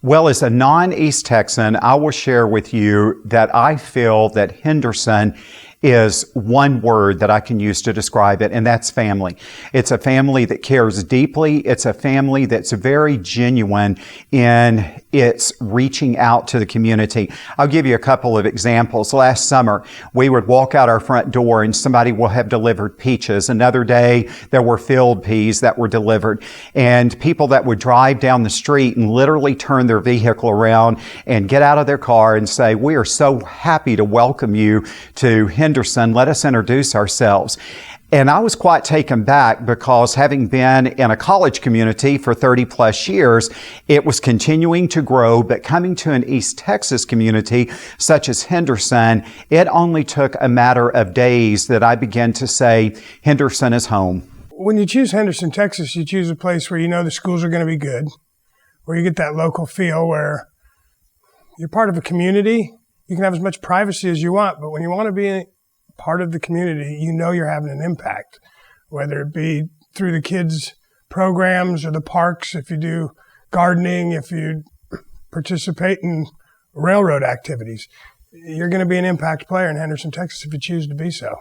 Well, as a non-East Texan, I will share with you that I feel that Henderson is one word that I can use to describe it, and that's family. It's a family that cares deeply. It's a family that's very genuine in its reaching out to the community. I'll give you a couple of examples. Last summer, we would walk out our front door and somebody will have delivered peaches. Another day, there were field peas that were delivered. And people that would drive down the street and literally turn their vehicle around and get out of their car and say, "We are so happy to welcome you to Henderson. Let us introduce ourselves." And I was quite taken back because having been in a college community for 30 plus years, it was continuing to grow, but coming to an East Texas community such as Henderson, it only took a matter of days that I began to say, Henderson is home. When you choose Henderson, Texas, you choose a place where you know the schools are going to be good, where you get that local feel where you're part of a community. You can have as much privacy as you want, but when you want to be part of the community, you know you're having an impact, whether it be through the kids' programs or the parks, if you do gardening, if you participate in railroad activities. You're going to be an impact player in Henderson, Texas if you choose to be so.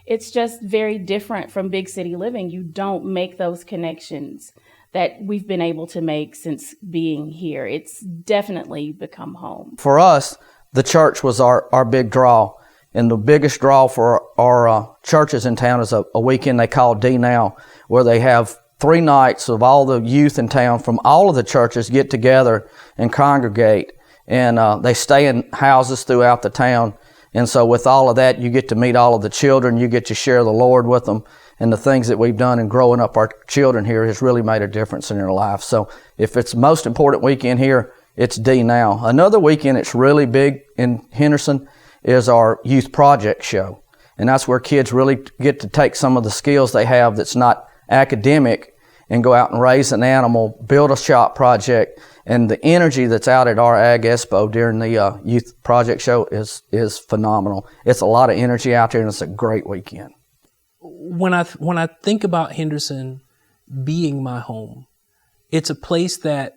It's just very different from big city living. You don't make those connections that we've been able to make since being here. It's definitely become home. For us, the church was our big draw. And the biggest draw for our churches in town is a weekend they call D Now, where they have 3 nights of all the youth in town from all of the churches get together and congregate. And they stay in houses throughout the town. And so with all of that, you get to meet all of the children. You get to share the Lord with them. And the things that we've done in growing up our children here has really made a difference in their life. So if it's the most important weekend here, it's D Now. Another weekend it's really big in Henderson is our youth project show. And that's where kids really get to take some of the skills they have that's not academic and go out and raise an animal, build a shop project. And the energy that's out at our Ag Expo during the youth project show is phenomenal. It's a lot of energy out there and it's a great weekend. When I think about Henderson being my home, it's a place that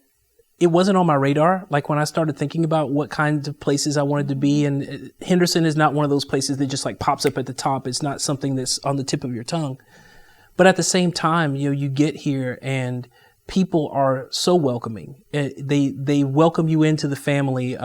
it wasn't on my radar. Like when I started thinking about what kinds of places I wanted to be, and Henderson is not one of those places that just like pops up at the top. It's not something that's on the tip of your tongue. But at the same time, you get here and people are so welcoming. They welcome you into the family.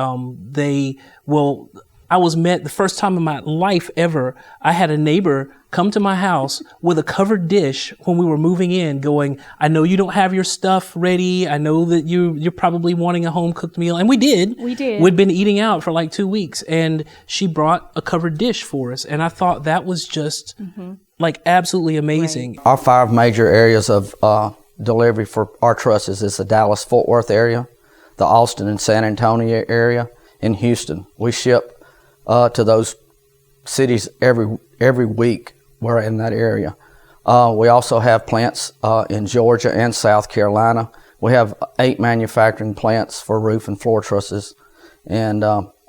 I was met the first time in my life ever. I had a neighbor come to my house with a covered dish when we were moving in going, "I know you don't have your stuff ready. I know that you're probably wanting a home cooked meal." And we did. We'd been eating out for like 2 weeks and she brought a covered dish for us. And I thought that was just like absolutely amazing. Right. Our 5 major areas of delivery for our trusses is the Dallas-Fort Worth area, the Austin and San Antonio area, and Houston. We ship to those cities every week. We're in that area. We also have plants in Georgia and South Carolina. We have 8 manufacturing plants for roof and floor trusses, and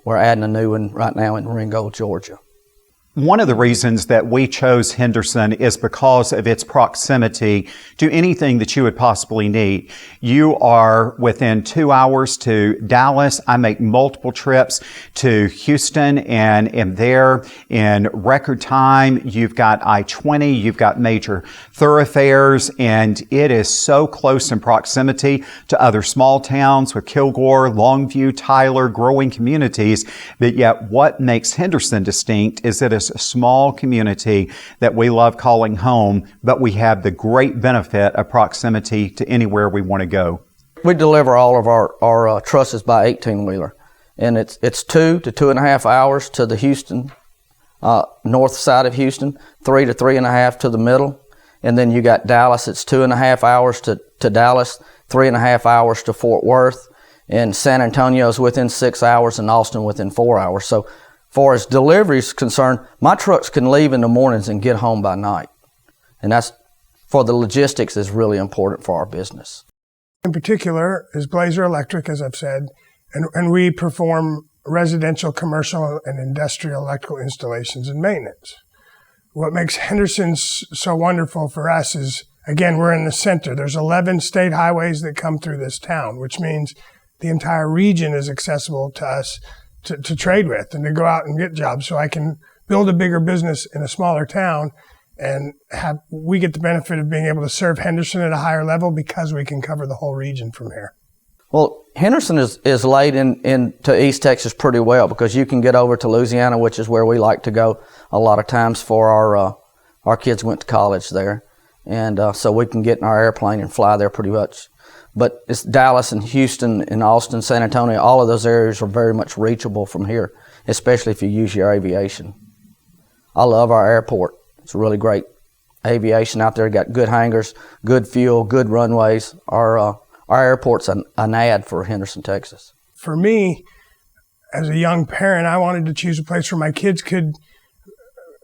we're adding a new one right now in Ringgold, Georgia. One of the reasons that we chose Henderson is because of its proximity to anything that you would possibly need. You are within 2 hours to Dallas. I make multiple trips to Houston and am there in record time. You've got I-20, you've got major thoroughfares, and it is so close in proximity to other small towns with Kilgore, Longview, Tyler, growing communities. But yet what makes Henderson distinct is that it's a small community that we love calling home, but we have the great benefit of proximity to anywhere we want to go. We deliver all of our trusses by 18-wheeler, and it's 2 to 2.5 hours to the Houston, north side of Houston, 3 to 3.5 to the middle, and then you got Dallas, it's 2.5 hours to Dallas, 3.5 hours to Fort Worth, and San Antonio is within 6 hours, and Austin within 4 hours. So far as delivery is concerned, my trucks can leave in the mornings and get home by night. And that's, for the logistics, is really important for our business. In particular is Blazer Electric, as I've said, and we perform residential, commercial, and industrial electrical installations and maintenance. What makes Henderson so wonderful for us is, again, we're in the center. There's 11 state highways that come through this town, which means the entire region is accessible to us to trade with and to go out and get jobs. So I can build a bigger business in a smaller town, and we get the benefit of being able to serve Henderson at a higher level because we can cover the whole region from here. Well, Henderson is laid into East Texas pretty well because you can get over to Louisiana, which is where we like to go a lot of times for our kids went to college there. And so we can get in our airplane and fly there pretty much. But it's Dallas and Houston and Austin, San Antonio, all of those areas are very much reachable from here, especially if you use your aviation. I love our airport. It's really great aviation out there. Got good hangars, good fuel, good runways. Our airport's an ad for Henderson, Texas. For me, as a young parent, I wanted to choose a place where my kids could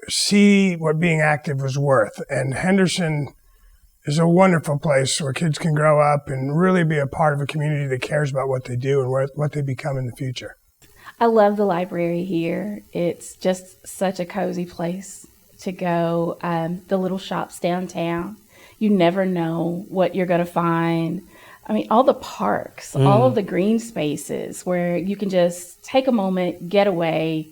see what being active was worth. And Henderson is a wonderful place where kids can grow up and really be a part of a community that cares about what they do and what they become in the future. I love the library here. It's just such a cozy place to go. The little shops downtown, you never know what you're going to find. I mean, all the parks, all of the green spaces where you can just take a moment, get away,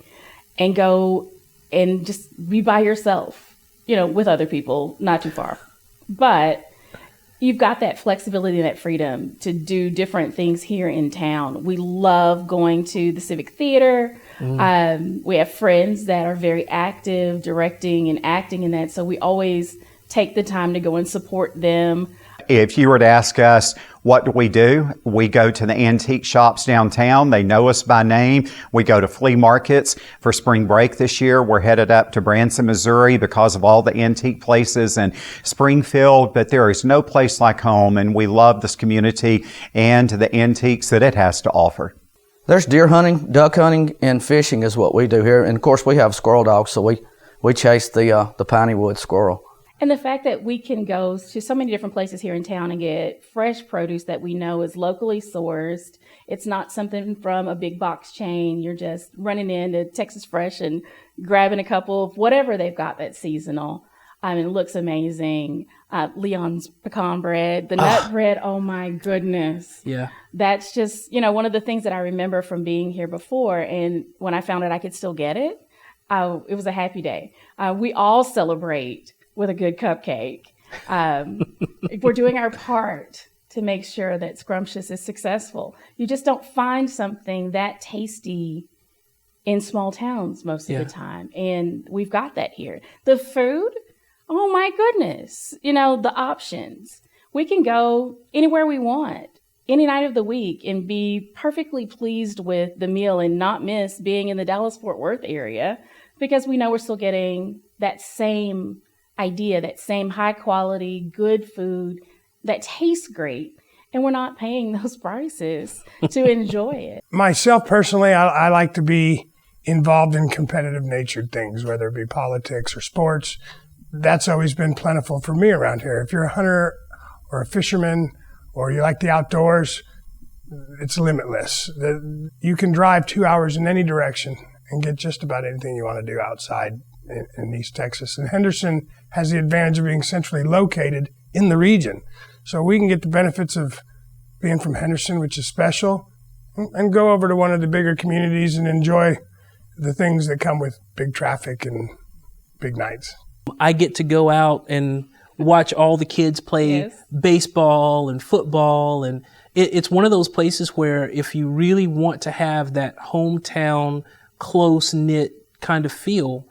and go and just be by yourself, with other people, not too far. But you've got that flexibility and that freedom to do different things here in town. We love going to the Civic Theater. We have friends that are very active, directing and acting in that. So we always take the time to go and support them. If you were to ask us, what do? We go to the antique shops downtown. They know us by name. We go to flea markets. For spring break this year, we're headed up to Branson, Missouri because of all the antique places in Springfield. But there is no place like home, and we love this community and the antiques that it has to offer. There's deer hunting, duck hunting, and fishing is what we do here. And of course, we have squirrel dogs, so we chase the piney wood squirrel. And the fact that we can go to so many different places here in town and get fresh produce that we know is locally sourced. It's not something from a big box chain. You're just running into Texas Fresh and grabbing a couple of whatever they've got that's seasonal. I mean, it looks amazing. Leon's pecan bread, the nut bread, oh my goodness. Yeah. That's just, one of the things that I remember from being here before. And when I found out I could still get it, it was a happy day. We all celebrate with a good cupcake. We're doing our part to make sure that Scrumptious is successful. You just don't find something that tasty in small towns most of the time. And we've got that here. The food, oh my goodness. The options. We can go anywhere we want, any night of the week, and be perfectly pleased with the meal and not miss being in the Dallas-Fort Worth area because we know we're still getting that same idea, that same high quality, good food that tastes great, and we're not paying those prices to enjoy it. Myself personally, I like to be involved in competitive natured things, whether it be politics or sports. That's always been plentiful for me around here. If you're a hunter or a fisherman or you like the outdoors, it's limitless. You can drive 2 hours in any direction and get just about anything you want to do outside in East Texas. And Henderson has the advantage of being centrally located in the region. So we can get the benefits of being from Henderson, which is special, and go over to one of the bigger communities and enjoy the things that come with big traffic and big nights. I get to go out and watch all the kids play baseball and football. And it's one of those places where if you really want to have that hometown, close-knit kind of feel,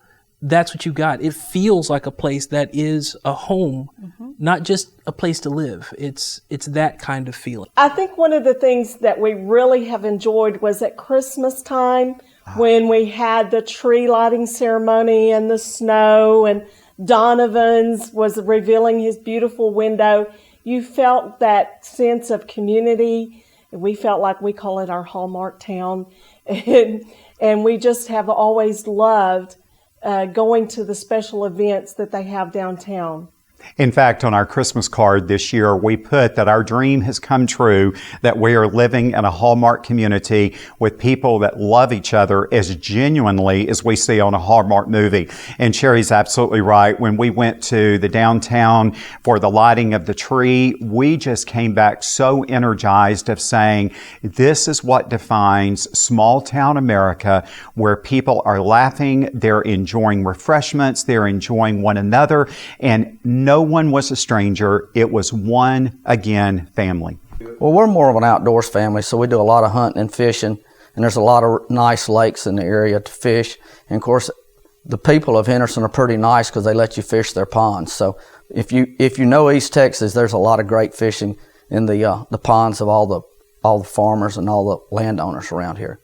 that's what you got. It feels like a place that is a home, not just a place to live. It's that kind of feeling. I think one of the things that we really have enjoyed was at Christmas time when we had the tree lighting ceremony and the snow and Donovan's was revealing his beautiful window. You felt that sense of community. We felt like we call it our Hallmark town. And we just have always loved going to the special events that they have downtown. In fact, on our Christmas card this year, we put that our dream has come true, that we are living in a Hallmark community with people that love each other as genuinely as we see on a Hallmark movie. And Sherry's absolutely right. When we went to the downtown for the lighting of the tree, we just came back so energized of saying, this is what defines small town America, where people are laughing, they're enjoying refreshments, they're enjoying one another, and no one was a stranger. It was one, again, family. Well, we're more of an outdoors family, so we do a lot of hunting and fishing, and there's a lot of nice lakes in the area to fish. And of course, the people of Henderson are pretty nice because they let you fish their ponds. So if you know East Texas, there's a lot of great fishing in the ponds of all the farmers and all the landowners around here.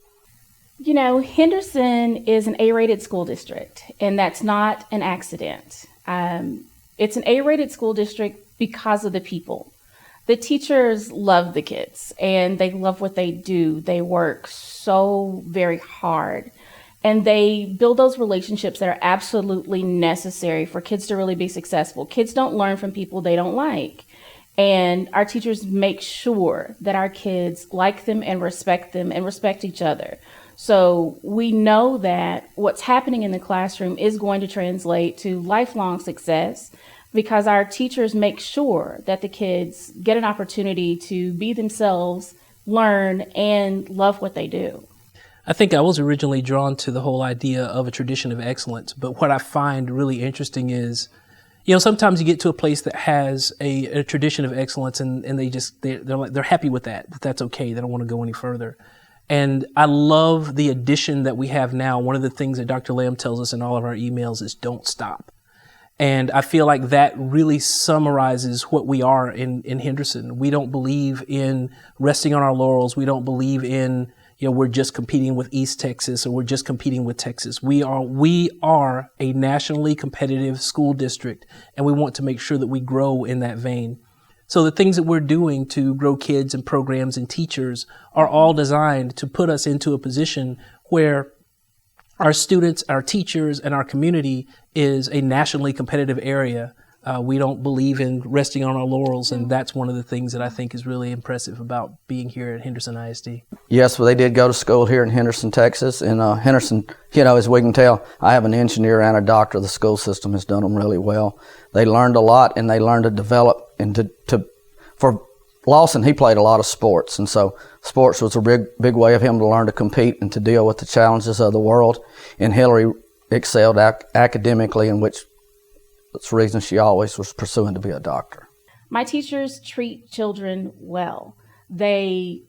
You know, Henderson is an A-rated school district, and that's not an accident. It's an A-rated school district because of the people. The teachers love the kids, and they love what they do. They work so very hard, and they build those relationships that are absolutely necessary for kids to really be successful. Kids don't learn from people they don't like, and our teachers make sure that our kids like them and respect each other. So we know that what's happening in the classroom is going to translate to lifelong success because our teachers make sure that the kids get an opportunity to be themselves, learn, and love what they do. I think I was originally drawn to the whole idea of a tradition of excellence, but what I find really interesting is, you know, sometimes you get to a place that has a tradition of excellence and they're happy with that that's okay. They don't want to go any further. And I love the addition that we have now. One of the things that Dr. Lamb tells us in all of our emails is don't stop. And I feel like that really summarizes what we are in Henderson. We don't believe in resting on our laurels. We don't believe in, you know, we're just competing with East Texas or we're just competing with Texas. We are a nationally competitive school district, and we want to make sure that we grow in that vein. So the things that we're doing to grow kids and programs and teachers are all designed to put us into a position where our students, our teachers, and our community is a nationally competitive area. We don't believe in resting on our laurels, and that's one of the things that I think is really impressive about being here at Henderson ISD. Yes, well, they did go to school here in Henderson, Texas. And Henderson, you know, as we can tell, I have an engineer and a doctor. The school system has done them really well. They learned a lot, and they learned to develop. And for Lawson, he played a lot of sports, and so sports was a big way of him to learn to compete and to deal with the challenges of the world. And Hillary excelled academically, in which that's the reason she always was pursuing to be a doctor. My teachers treat children well. They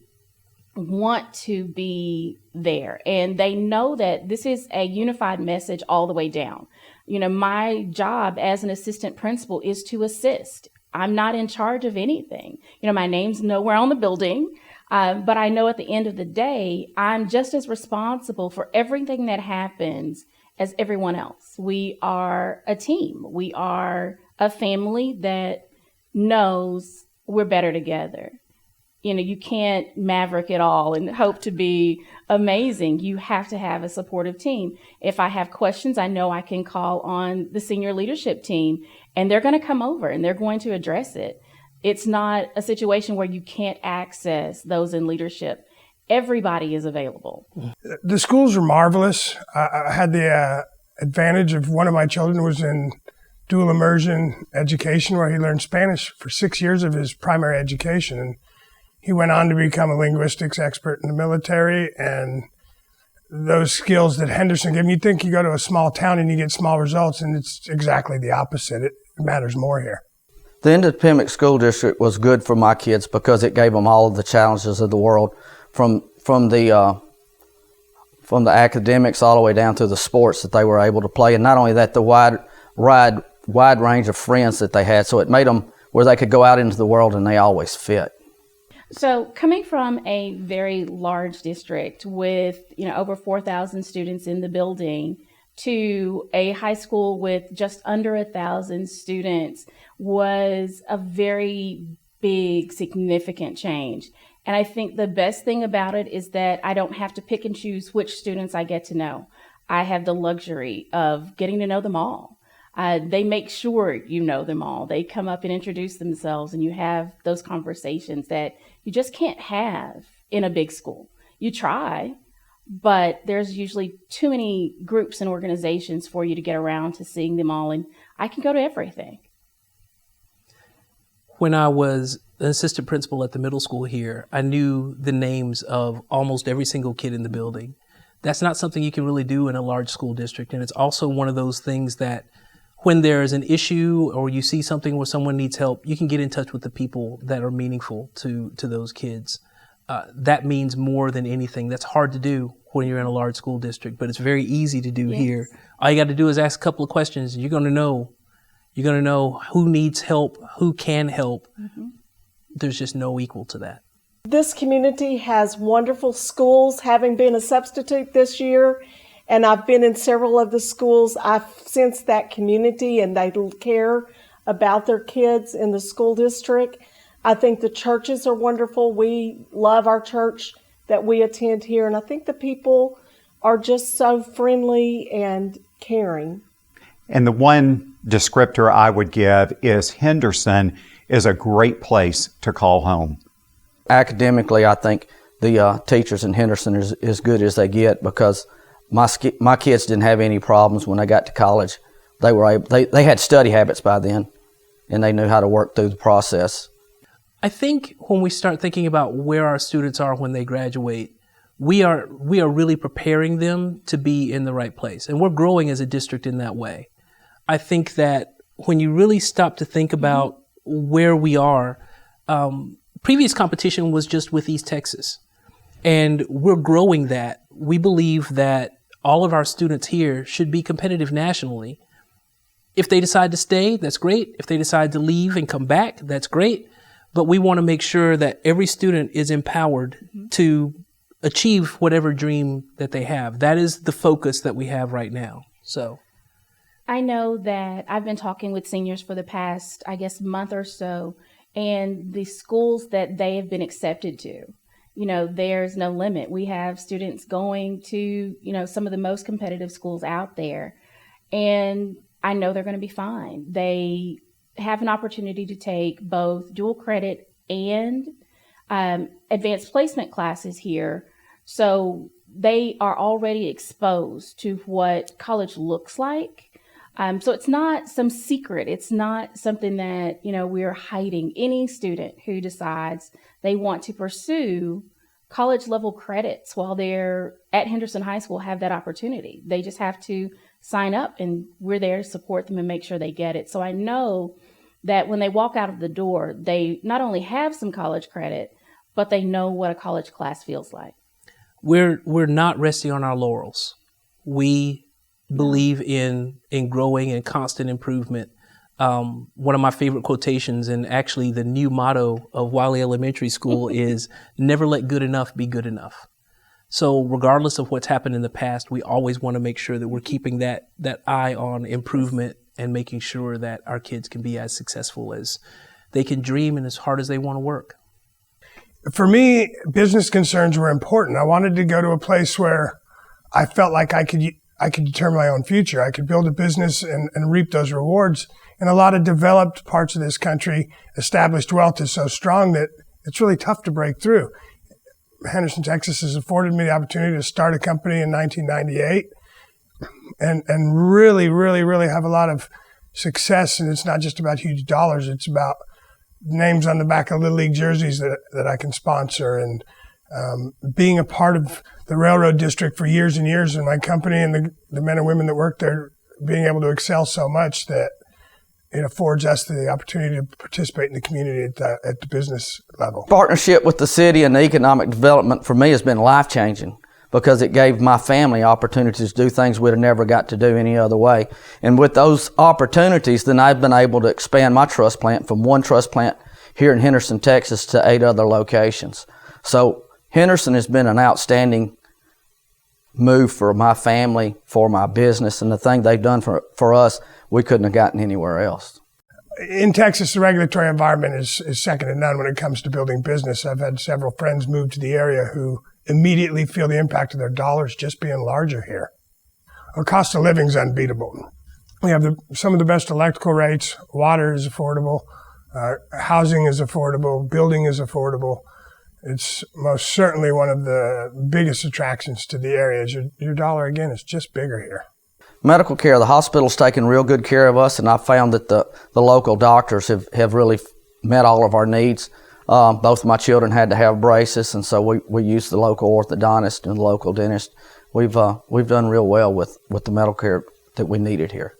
want to be there, and they know that this is a unified message all the way down. You know, my job as an assistant principal is to assist. I'm not in charge of anything. You know, my name's nowhere on the building, but I know at the end of the day, I'm just as responsible for everything that happens as everyone else. We are a team. We are a family that knows we're better together. You know, you can't maverick it all and hope to be amazing. You have to have a supportive team. If I have questions, I know I can call on the senior leadership team, and they're going to come over and they're going to address it. It's not a situation where you can't access those in leadership. Everybody is available. The schools are marvelous. I had the advantage of one of my children was in dual immersion education, where he learned Spanish for 6 years of his primary education. And he went on to become a linguistics expert in the military, and those skills that Henderson gave him, you'd think you go to a small town and you get small results, and it's exactly the opposite. It matters more here. The independent school district was good for my kids because it gave them all of the challenges of the world, from the academics all the way down to the sports that they were able to play, and not only that, the wide range of friends that they had. So it made them where they could go out into the world and they always fit. So coming from a very large district with, you know, over 4,000 students in the building to a high school with just under 1,000 students was a very big, significant change. And I think the best thing about it is that I don't have to pick and choose which students I get to know. I have the luxury of getting to know them all. They make sure you know them all. They come up and introduce themselves, and you have those conversations that you just can't have in a big school. You try, but there's usually too many groups and organizations for you to get around to seeing them all, and I can go to everything. When I was an assistant principal at the middle school here, I knew the names of almost every single kid in the building. That's not something you can really do in a large school district. And it's also one of those things that when there's an issue or you see something where someone needs help, you can get in touch with the people that are meaningful to those kids. That means more than anything. That's hard to do when you're in a large school district, but it's very easy to do here. All you got to do is ask a couple of questions. You're going to know who needs help, who can help. Mm-hmm. There's just no equal to that. This community has wonderful schools. Having been a substitute this year, and I've been in several of the schools, I've sensed that community and they care about their kids in the school district. I think the churches are wonderful. We love our church that we attend here, and I think the people are just so friendly and caring. And the one descriptor I would give is Henderson is a great place to call home. Academically, I think the teachers in Henderson is as good as they get, because my kids didn't have any problems when they got to college. They had study habits by then, and they knew how to work through the process. I think when we start thinking about where our students are when they graduate, we are really preparing them to be in the right place, and we're growing as a district in that way. I think that when you really stop to think about where we are, previous competition was just with East Texas, and we're growing that. We believe that all of our students here should be competitive nationally. If they decide to stay, that's great. If they decide to leave and come back, that's great. But we want to make sure that every student is empowered to achieve whatever dream that they have. That is the focus that we have right now. So I know that I've been talking with seniors for the past, month or so, and the schools that they have been accepted to, there's no limit. We have students going to, some of the most competitive schools out there, and I know they're going to be fine. They have an opportunity to take both dual credit and advanced placement classes here. So they are already exposed to what college looks like. So it's not some secret. It's not something that, we're hiding. Any student who decides they want to pursue college level credits while they're at Henderson High School have that opportunity. They just have to sign up, and we're there to support them and make sure they get it. So I know that when they walk out of the door, they not only have some college credit, but they know what a college class feels like. We're not resting on our laurels. We believe in growing and constant improvement. One of my favorite quotations, and actually the new motto of Wiley Elementary School, is never let good enough be good enough. So regardless of what's happened in the past, we always want to make sure that we're keeping that eye on improvement and making sure that our kids can be as successful as they can dream and as hard as they want to work. For me, business concerns were important. I wanted to go to a place where I felt like I could determine my own future. I could build a business and reap those rewards. In a lot of developed parts of this country, established wealth is so strong that it's really tough to break through. Henderson, Texas has afforded me the opportunity to start a company in 1998 and really, really, really have a lot of success. And it's not just about huge dollars. It's about names on the back of Little League jerseys that I can sponsor, and being a part of the railroad district for years and years, and my company and the men and women that work there being able to excel so much that it affords us the opportunity to participate in the community at the business level. Partnership with the city and the economic development for me has been life-changing, because it gave my family opportunities to do things we'd have never got to do any other way. And with those opportunities, then I've been able to expand my trust plant from one trust plant here in Henderson, Texas, to 8 other locations. So Henderson has been an outstanding move for my family, for my business, and the thing they've done for us, we couldn't have gotten anywhere else. In Texas, the regulatory environment is second to none when it comes to building business. I've had several friends move to the area who immediately feel the impact of their dollars just being larger here. Our cost of living is unbeatable. We have some of the best electrical rates. Water is affordable. Housing is affordable. Building is affordable. It's most certainly one of the biggest attractions to the area. Your dollar, again, is just bigger here. Medical care, the hospital's taken real good care of us, and I found that the local doctors have really met all of our needs. Both of my children had to have braces, and so we used the local orthodontist and the local dentist. We've done real well with the medical care that we needed here.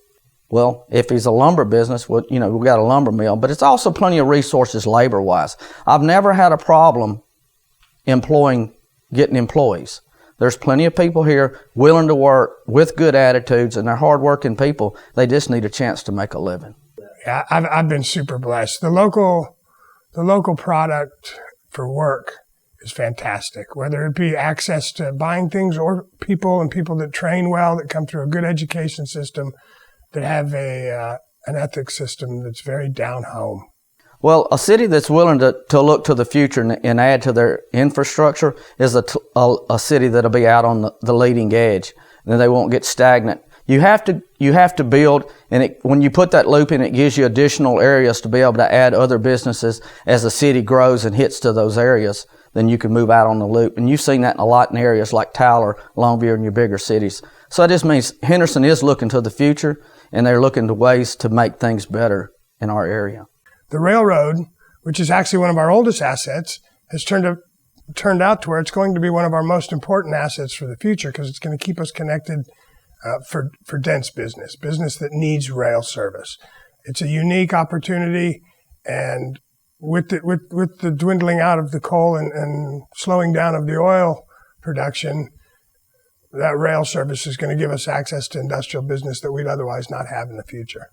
Well, if he's a lumber business, well, we've got a lumber mill, but it's also plenty of resources labor-wise. I've never had a problem getting employees. There's plenty of people here willing to work with good attitudes, and they're hard-working people. They just need a chance to make a living. Yeah, I've been super blessed. The local product for work is fantastic, whether it be access to buying things or people that train well, that come through a good education system, that have an ethics system that's very down home. Well, a city that's willing to look to the future and add to their infrastructure is a city that'll be out on the leading edge, and they won't get stagnant. You have to build, and when you put that loop in, it gives you additional areas to be able to add other businesses as the city grows and hits to those areas. Then you can move out on the loop, and you've seen that in a lot in areas like Tyler, Longview, and your bigger cities. So that just means Henderson is looking to the future, and they're looking to ways to make things better in our area. The railroad, which is actually one of our oldest assets, has turned out to where it's going to be one of our most important assets for the future, because it's going to keep us connected for dense business that needs rail service. It's a unique opportunity, and with the dwindling out of the coal and slowing down of the oil production, that rail service is going to give us access to industrial business that we'd otherwise not have in the future.